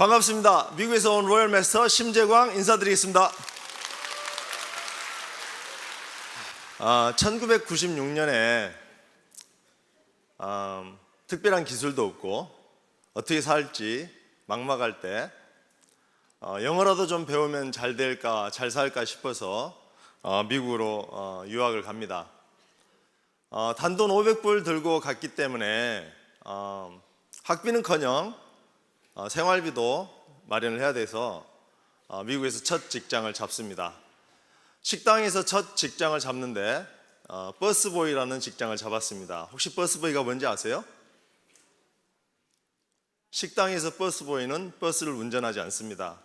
반갑습니다. 미국에서 온 로열 마스터 심재광 인사드리겠습니다. 1996년에 특별한 기술도 없고 어떻게 살지 막막할 때 영어라도 좀 배우면 잘 될까 잘 살까 싶어서 미국으로 유학을 갑니다. 단돈 500불 들고 갔기 때문에 학비는커녕 생활비도 마련을 해야 돼서 미국에서 첫 직장을 잡습니다. 식당에서 첫 직장을 잡는데 버스보이라는 직장을 잡았습니다. 혹시 버스보이가 뭔지 아세요? 식당에서 버스보이는 버스를 운전하지 않습니다.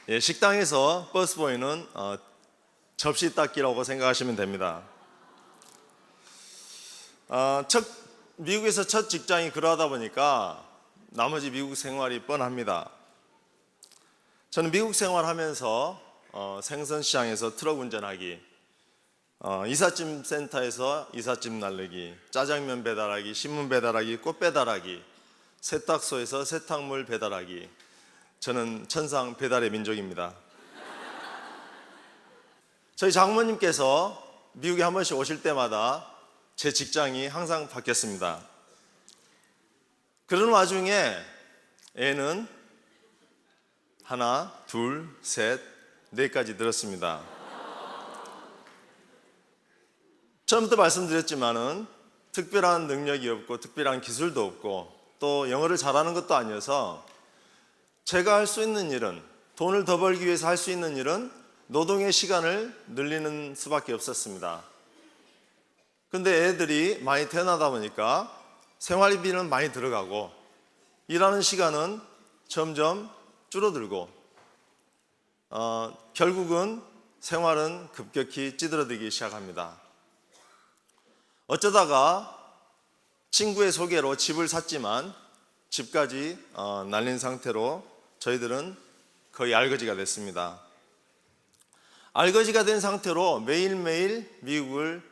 예, 식당에서 버스보이는 접시 닦기라고 생각하시면 됩니다. 미국에서 첫 직장이 그러하다 보니까 나머지 미국 생활이 뻔합니다. 저는 미국 생활하면서 생선시장에서 트럭 운전하기, 이삿짐 센터에서 이삿짐 나르기, 짜장면 배달하기, 신문 배달하기, 꽃 배달하기, 세탁소에서 세탁물 배달하기. 저는 천상 배달의 민족입니다. 저희 장모님께서 미국에 한 번씩 오실 때마다 제 직장이 항상 바뀌었습니다. 그런 와중에 애는 하나, 둘, 셋, 넷까지 늘었습니다. 처음부터 말씀드렸지만은 특별한 능력이 없고 특별한 기술도 없고 또 영어를 잘하는 것도 아니어서 제가 할 수 있는 일은, 돈을 더 벌기 위해서 할 수 있는 일은 노동의 시간을 늘리는 수밖에 없었습니다. 근데 애들이 많이 태어나다 보니까 생활비는 많이 들어가고 일하는 시간은 점점 줄어들고 결국은 생활은 급격히 찌들어들기 시작합니다. 어쩌다가 친구의 소개로 집을 샀지만 집까지 날린 상태로 저희들은 거의 알거지가 됐습니다. 알거지가 된 상태로 매일매일 미국을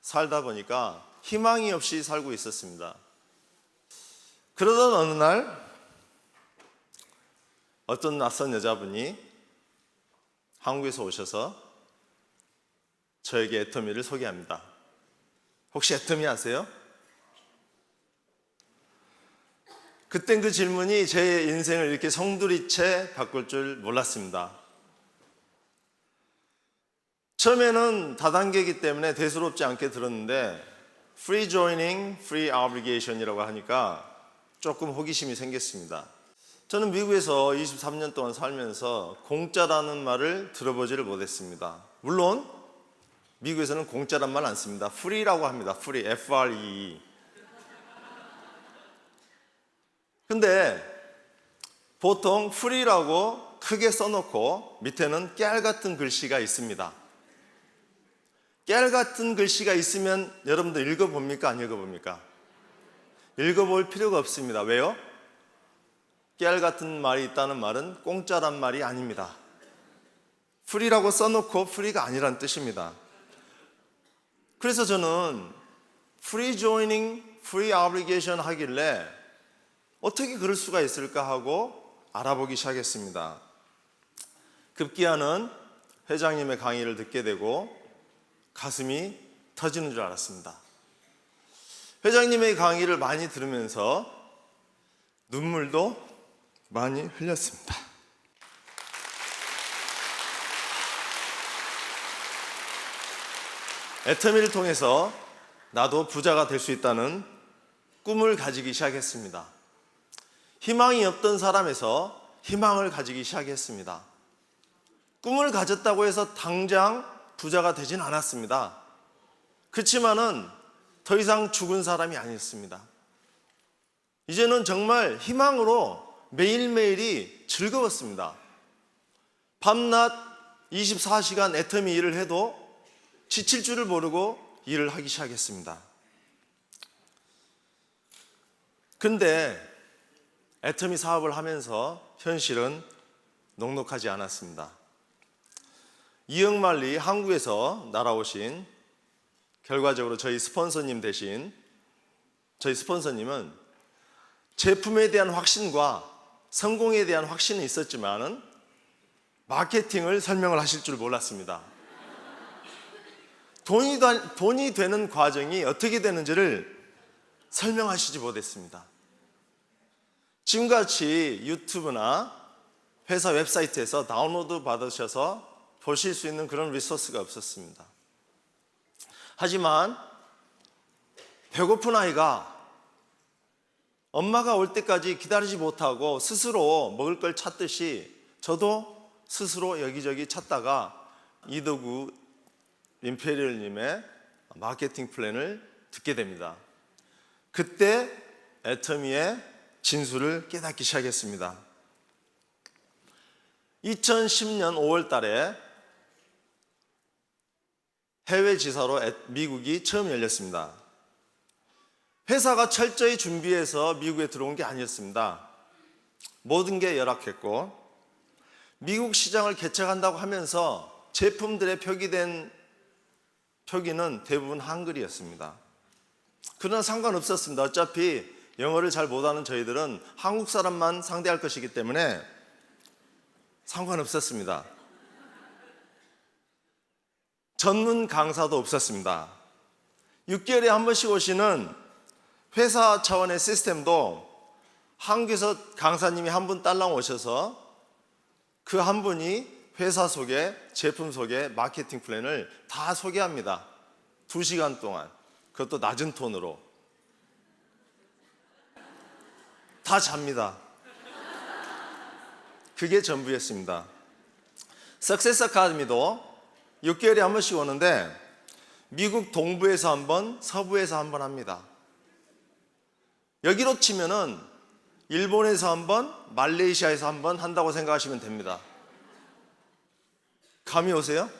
살다 보니까 희망이 없이 살고 있었습니다. 그러던 어느 날 어떤 낯선 여자분이 한국에서 오셔서 저에게 애터미를 소개합니다. 혹시 애터미 아세요? 그땐 그 질문이 제 인생을 이렇게 송두리째 바꿀 줄 몰랐습니다. 처음에는 다단계이기 때문에 대수롭지 않게 들었는데 Free Joining, Free Obligation이라고 하니까 조금 호기심이 생겼습니다. 저는 미국에서 23년 동안 살면서 공짜라는 말을 들어보지를 못했습니다. 물론 미국에서는 공짜란 말 안 씁니다. Free라고 합니다. Free, F-R-E-E. 근데 보통 Free라고 크게 써놓고 밑에는 깨알 같은 글씨가 있습니다. 깨알 같은 글씨가 있으면 여러분들 읽어봅니까? 안 읽어봅니까? 읽어볼 필요가 없습니다. 왜요? 깨알 같은 말이 있다는 말은 공짜란 말이 아닙니다. 프리라고 써놓고 프리가 아니란 뜻입니다. 그래서 저는 free joining, free obligation 하길래 어떻게 그럴 수가 있을까 하고 알아보기 시작했습니다. 급기야는 회장님의 강의를 듣게 되고 가슴이 터지는 줄 알았습니다. 회장님의 강의를 많이 들으면서 눈물도 많이 흘렸습니다. 애터미를 통해서 나도 부자가 될 수 있다는 꿈을 가지기 시작했습니다. 희망이 없던 사람에서 희망을 가지기 시작했습니다. 꿈을 가졌다고 해서 당장 부자가 되진 않았습니다. 그렇지만은 더 이상 죽은 사람이 아니었습니다. 이제는 정말 희망으로 매일매일이 즐거웠습니다. 밤낮 24시간 애터미 일을 해도 지칠 줄을 모르고 일을 하기 시작했습니다. 근데 애터미 사업을 하면서 현실은 녹록하지 않았습니다. 이응만리 한국에서 날아오신 결과적으로 저희 스폰서님은 제품에 대한 확신과 성공에 대한 확신은 있었지만은 마케팅을 설명을 하실 줄 몰랐습니다. 돈이 되는 과정이 어떻게 되는지를 설명하시지 못했습니다. 지금같이 유튜브나 회사 웹사이트에서 다운로드 받으셔서 보실 수 있는 그런 리소스가 없었습니다. 하지만 배고픈 아이가 엄마가 올 때까지 기다리지 못하고 스스로 먹을 걸 찾듯이 저도 스스로 여기저기 찾다가 이덕우 임페리얼님의 마케팅 플랜을 듣게 됩니다. 그때 애터미의 진수를 깨닫기 시작했습니다. 2010년 5월 달에 해외 지사로 미국이 처음 열렸습니다. 회사가 철저히 준비해서 미국에 들어온 게 아니었습니다. 모든 게 열악했고 미국 시장을 개척한다고 하면서 제품들의 표기는 대부분 한글이었습니다. 그러나 상관없었습니다. 어차피 영어를 잘 못하는 저희들은 한국 사람만 상대할 것이기 때문에 상관없었습니다. 전문 강사도 없었습니다. 6개월에 한 번씩 오시는 회사 차원의 시스템도 한국에서 강사님이 한 분 딸랑 오셔서 그 한 분이 회사 소개, 제품 소개, 마케팅 플랜을 다 소개합니다. 2시간 동안. 그것도 낮은 톤으로. 다 잡니다. 그게 전부였습니다. 석세스 아카데미도 6개월에 한 번씩 오는데 미국 동부에서 한 번, 서부에서 한 번 합니다. 여기로 치면은 일본에서 한 번, 말레이시아에서 한 번 한다고 생각하시면 됩니다. 감이 오세요?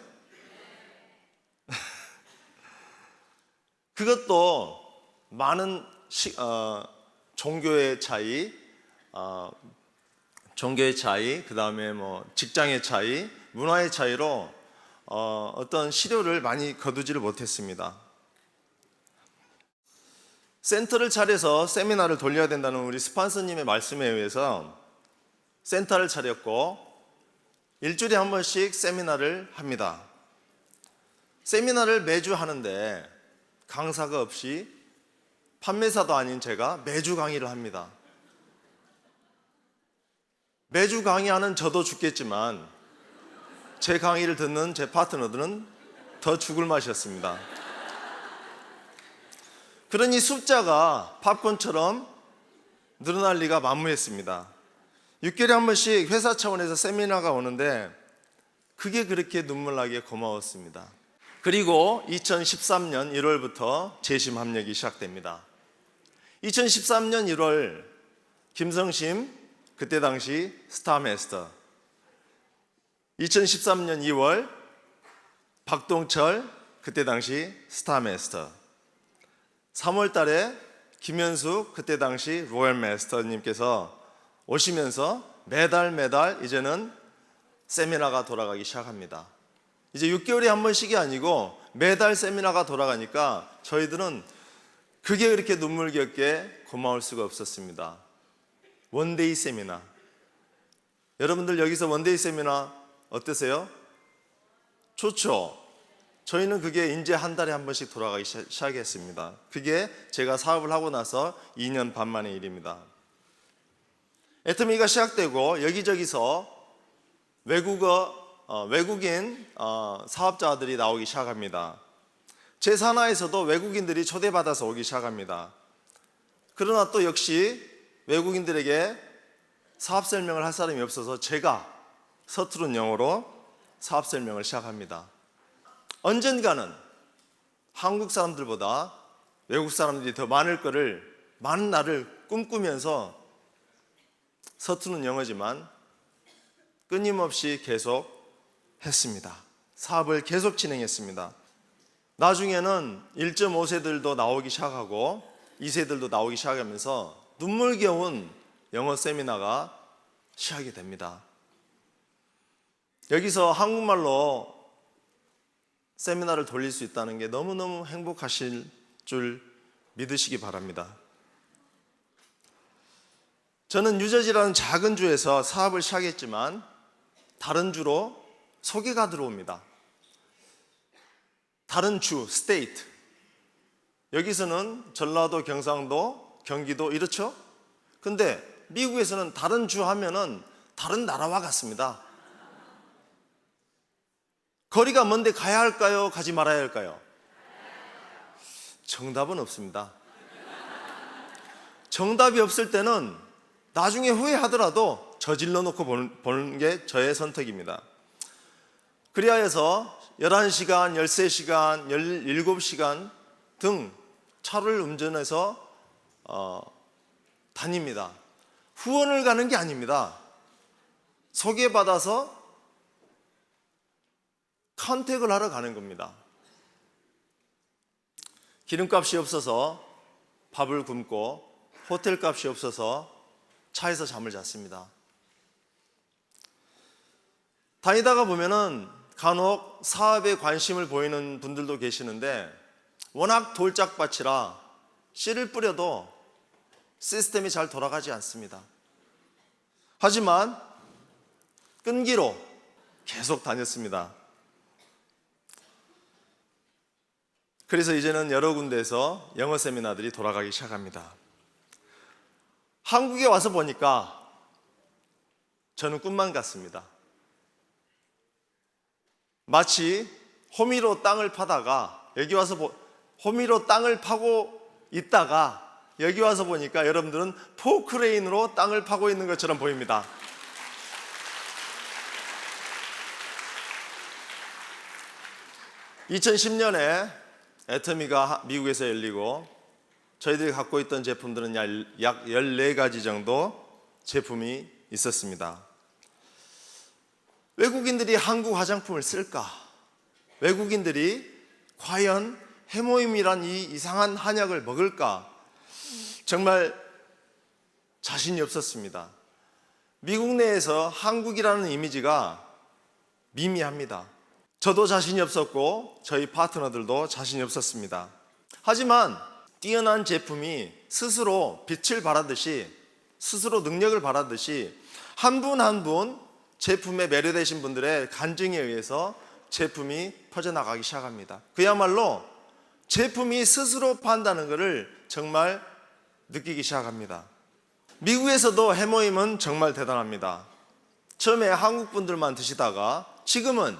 그것도 많은 종교의 차이, 그 다음에 직장의 차이, 문화의 차이로 어떤 시료를 많이 거두지를 못했습니다. 센터를 차려서 세미나를 돌려야 된다는 우리 스폰서님의 말씀에 의해서 센터를 차렸고 일주일에 한 번씩 세미나를 합니다. 세미나를 매주 하는데 강사가 없이 판매사도 아닌 제가 매주 강의를 합니다. 매주 강의하는 저도 죽겠지만 제 강의를 듣는 제 파트너들은 더 죽을 맛이었습니다. 그러니 숫자가 팝콘처럼 늘어날 리가 만무했습니다. 6개월에 한 번씩 회사 차원에서 세미나가 오는데 그게 그렇게 눈물나게 고마웠습니다. 그리고 2013년 1월부터 재심 합력이 시작됩니다. 2013년 1월 김성심 그때 당시 스타마스터, 2013년 2월 박동철 그때 당시 스타마스터, 3월 달에 김현숙 그때 당시 로얄마스터님께서 오시면서 매달 이제는 세미나가 돌아가기 시작합니다. 이제 6개월에 한 번씩이 아니고 매달 세미나가 돌아가니까 저희들은 그게 그렇게 눈물겹게 고마울 수가 없었습니다. 원데이 세미나. 여러분들 여기서 원데이 세미나 어떠세요? 좋죠? 저희는 그게 이제 한 달에 한 번씩 돌아가기 시작했습니다. 그게 제가 사업을 하고 나서 2년 반 만의 일입니다. 애터미가 시작되고 여기저기서 외국인 사업자들이 나오기 시작합니다. 제 산하에서도 외국인들이 초대받아서 오기 시작합니다. 그러나 또 역시 외국인들에게 사업 설명을 할 사람이 없어서 제가 서투른 영어로 사업 설명을 시작합니다. 언젠가는 한국 사람들보다 외국 사람들이 더 많은 날을 꿈꾸면서 서투른 영어지만 끊임없이 계속 했습니다. 사업을 계속 진행했습니다. 나중에는 1.5세들도 나오기 시작하고 2세들도 나오기 시작하면서 눈물겨운 영어 세미나가 시작이 됩니다. 여기서 한국말로 세미나를 돌릴 수 있다는 게 너무너무 행복하실 줄 믿으시기 바랍니다. 저는 뉴저지라는 작은 주에서 사업을 시작했지만 다른 주로 소개가 들어옵니다. 다른 주, 스테이트. 여기서는 전라도, 경상도, 경기도 이렇죠? 근데 미국에서는 다른 주 하면은 다른 나라와 같습니다. 거리가 먼데 가야 할까요? 가지 말아야 할까요? 정답은 없습니다. 정답이 없을 때는 나중에 후회하더라도 저질러 놓고 보는 게 저의 선택입니다. 그리하여서 11시간, 13시간, 17시간 등 차를 운전해서 다닙니다. 후원을 가는 게 아닙니다. 소개받아서 컨택을 하러 가는 겁니다. 기름값이 없어서 밥을 굶고 호텔값이 없어서 차에서 잠을 잤습니다. 다니다가 보면은 간혹 사업에 관심을 보이는 분들도 계시는데 워낙 돌짝밭이라 씨를 뿌려도 시스템이 잘 돌아가지 않습니다. 하지만 끈기로 계속 다녔습니다. 그래서 이제는 여러 군데에서 영어 세미나들이 돌아가기 시작합니다. 한국에 와서 보니까 저는 꿈만 같습니다. 마치 호미로 땅을 파다가 여기 와서 호미로 땅을 파고 있다가 여기 와서 보니까 여러분들은 포크레인으로 땅을 파고 있는 것처럼 보입니다. (2010년에) 애터미가 미국에서 열리고 저희들이 갖고 있던 제품들은 약 14가지 정도 제품이 있었습니다. 외국인들이 한국 화장품을 쓸까? 외국인들이 과연 해모임이란 이 이상한 한약을 먹을까? 정말 자신이 없었습니다. 미국 내에서 한국이라는 이미지가 미미합니다. 저도 자신이 없었고 저희 파트너들도 자신이 없었습니다. 하지만 뛰어난 제품이 스스로 빛을 발하듯이, 스스로 능력을 발하듯이 한 분 한 분 제품에 매료되신 분들의 간증에 의해서 제품이 퍼져나가기 시작합니다. 그야말로 제품이 스스로 판다는 것을 정말 느끼기 시작합니다. 미국에서도 해모임은 정말 대단합니다. 처음에 한국 분들만 드시다가 지금은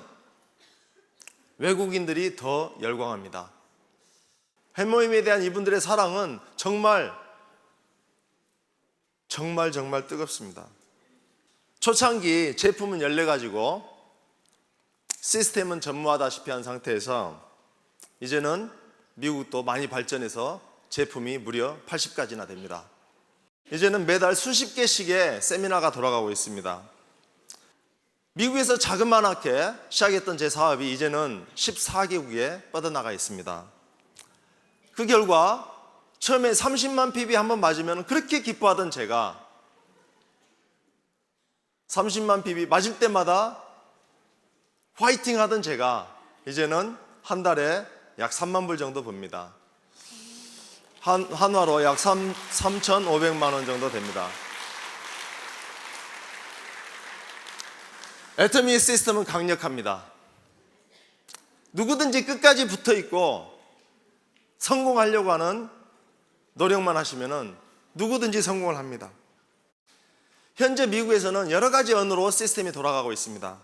외국인들이 더 열광합니다. 해모임에 대한 이분들의 사랑은 정말 뜨겁습니다. 초창기 제품은 14가지고 시스템은 전무하다시피 한 상태에서 이제는 미국도 많이 발전해서 제품이 무려 80가지나 됩니다. 이제는 매달 수십 개씩의 세미나가 돌아가고 있습니다. 미국에서 자그마하게 시작했던 제 사업이 이제는 14개국에 뻗어나가 있습니다. 그 결과 처음에 30만 PB 한번 맞으면 그렇게 기뻐하던 제가 30만 PB 맞을 때마다 화이팅 하던 제가 이제는 한 달에 약 3만 불 정도 봅니다. 한화로 약 3,500만 원 정도 됩니다. 애터미 시스템은 강력합니다. 누구든지 끝까지 붙어 있고 성공하려고 하는 노력만 하시면 누구든지 성공을 합니다. 현재 미국에서는 여러 가지 언어로 시스템이 돌아가고 있습니다.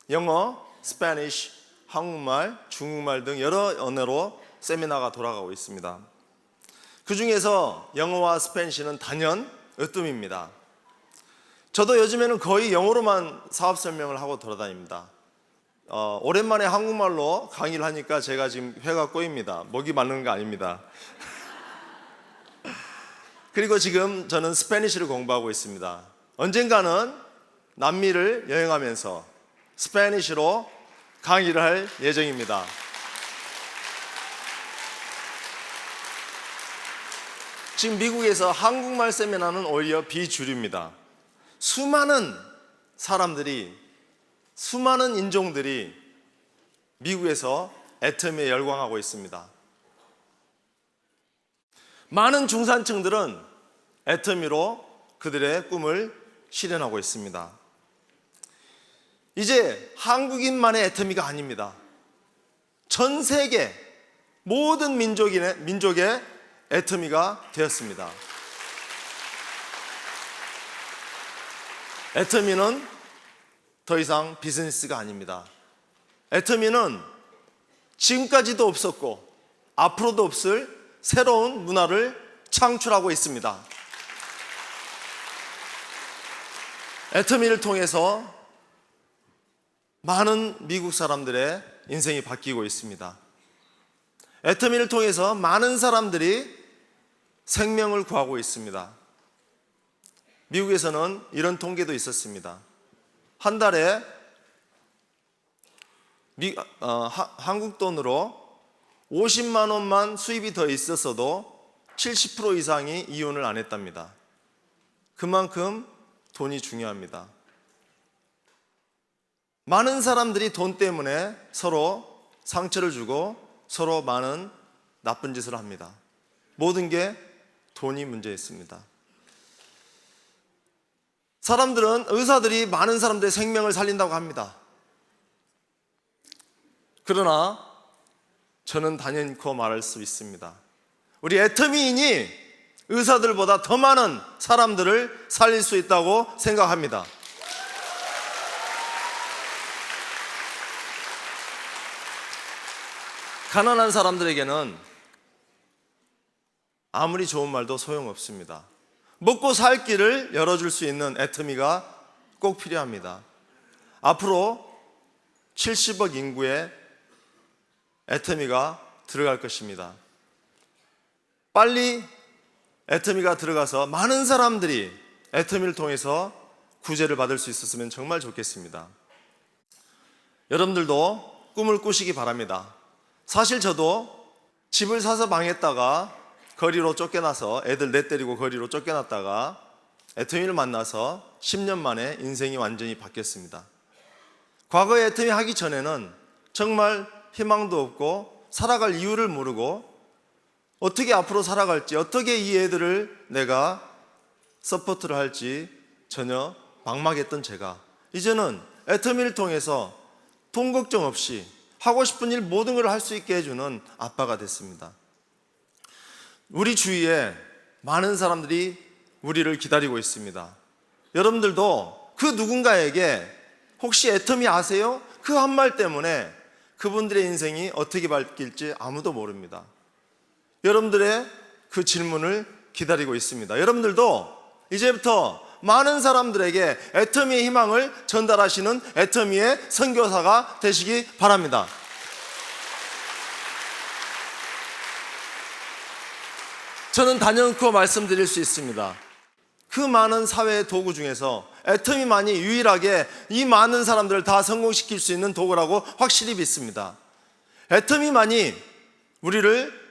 영어, 스페니쉬, 한국말, 중국말 등 여러 언어로 세미나가 돌아가고 있습니다. 그 중에서 영어와 스페니쉬는 단연 으뜸입니다. 저도 요즘에는 거의 영어로만 사업 설명을 하고 돌아다닙니다. 오랜만에 한국말로 강의를 하니까 제가 지금 회가 꼬입니다. 목이 마르는 거 아닙니다. 그리고 지금 저는 스페니쉬를 공부하고 있습니다. 언젠가는 남미를 여행하면서 스페니쉬로 강의를 할 예정입니다. 지금 미국에서 한국말 세미나는 오히려 비주류입니다. 수많은 사람들이, 수많은 인종들이 미국에서 애터미에 열광하고 있습니다. 많은 중산층들은 애터미로 그들의 꿈을 실현하고 있습니다. 이제 한국인만의 애터미가 아닙니다. 전 세계 모든 민족의 애터미가 되었습니다. 애터미는 더 이상 비즈니스가 아닙니다. 애터미는 지금까지도 없었고 앞으로도 없을 새로운 문화를 창출하고 있습니다. 애터미를 통해서 많은 미국 사람들의 인생이 바뀌고 있습니다. 애터미를 통해서 많은 사람들이 생명을 구하고 있습니다. 미국에서는 이런 통계도 있었습니다. 한 달에 한국 돈으로 50만 원만 수입이 더 있었어도 70% 이상이 이혼을 안 했답니다. 그만큼 돈이 중요합니다. 많은 사람들이 돈 때문에 서로 상처를 주고 서로 많은 나쁜 짓을 합니다. 모든 게 돈이 문제였습니다. 의사들이 많은 사람들의 생명을 살린다고 합니다. 그러나 저는 단연코 말할 수 있습니다. 우리 애터미인이 의사들보다 더 많은 사람들을 살릴 수 있다고 생각합니다. 가난한 사람들에게는 아무리 좋은 말도 소용없습니다. 먹고 살 길을 열어줄 수 있는 애터미가 꼭 필요합니다. 앞으로 70억 인구의 애터미가 들어갈 것입니다. 빨리 애터미가 들어가서 많은 사람들이 애터미를 통해서 구제를 받을 수 있었으면 정말 좋겠습니다. 여러분들도 꿈을 꾸시기 바랍니다. 사실 저도 집을 사서 망했다가 거리로 쫓겨나서 애들 내 때리고 거리로 쫓겨났다가 애터미를 만나서 10년 만에 인생이 완전히 바뀌었습니다. 과거에 애터미 하기 전에는 정말 희망도 없고 살아갈 이유를 모르고 어떻게 앞으로 살아갈지, 어떻게 이 애들을 내가 서포트를 할지 전혀 막막했던 제가 이제는 애터미를 통해서 돈 걱정 없이 하고 싶은 일 모든 걸 할 수 있게 해주는 아빠가 됐습니다. 우리 주위에 많은 사람들이 우리를 기다리고 있습니다. 여러분들도 그 누군가에게 혹시 애터미 아세요? 그 한 말 때문에 그분들의 인생이 어떻게 바뀔지 아무도 모릅니다. 여러분들의 그 질문을 기다리고 있습니다. 여러분들도 이제부터 많은 사람들에게 애터미의 희망을 전달하시는 애터미의 선교사가 되시기 바랍니다. 저는 단연코 말씀드릴 수 있습니다. 그 많은 사회의 도구 중에서 애터미만이 유일하게 이 많은 사람들을 다 성공시킬 수 있는 도구라고 확실히 믿습니다. 애터미만이 우리를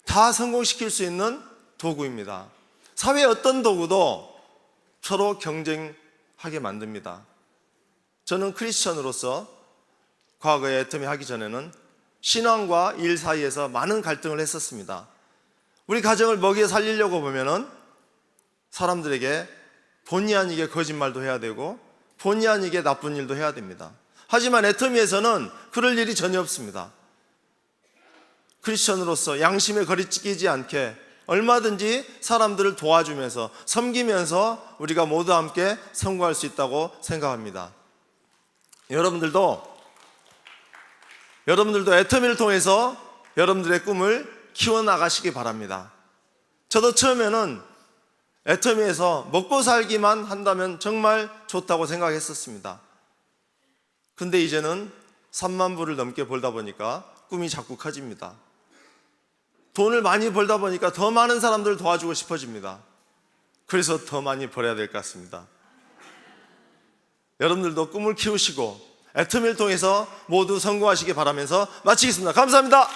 다 성공시킬 수 있는 도구입니다. 사회의 어떤 도구도 서로 경쟁하게 만듭니다. 저는 크리스천으로서 과거에 애터미 하기 전에는 신앙과 일 사이에서 많은 갈등을 했었습니다. 우리 가정을 먹여 살리려고 보면은 사람들에게 본의 아니게 거짓말도 해야 되고 본의 아니게 나쁜 일도 해야 됩니다. 하지만 애터미에서는 그럴 일이 전혀 없습니다. 크리스천으로서 양심에 거리끼지 않게 얼마든지 사람들을 도와주면서 섬기면서 우리가 모두 함께 성공할 수 있다고 생각합니다. 여러분들도 애터미를 통해서 여러분들의 꿈을 키워나가시기 바랍니다. 저도 처음에는 애터미에서 먹고 살기만 한다면 정말 좋다고 생각했었습니다. 근데 이제는 3만 불을 넘게 벌다 보니까 꿈이 자꾸 커집니다. 돈을 많이 벌다 보니까 더 많은 사람들을 도와주고 싶어집니다. 그래서 더 많이 벌어야 될 것 같습니다. 여러분들도 꿈을 키우시고 애터미를 통해서 모두 성공하시기 바라면서 마치겠습니다. 감사합니다.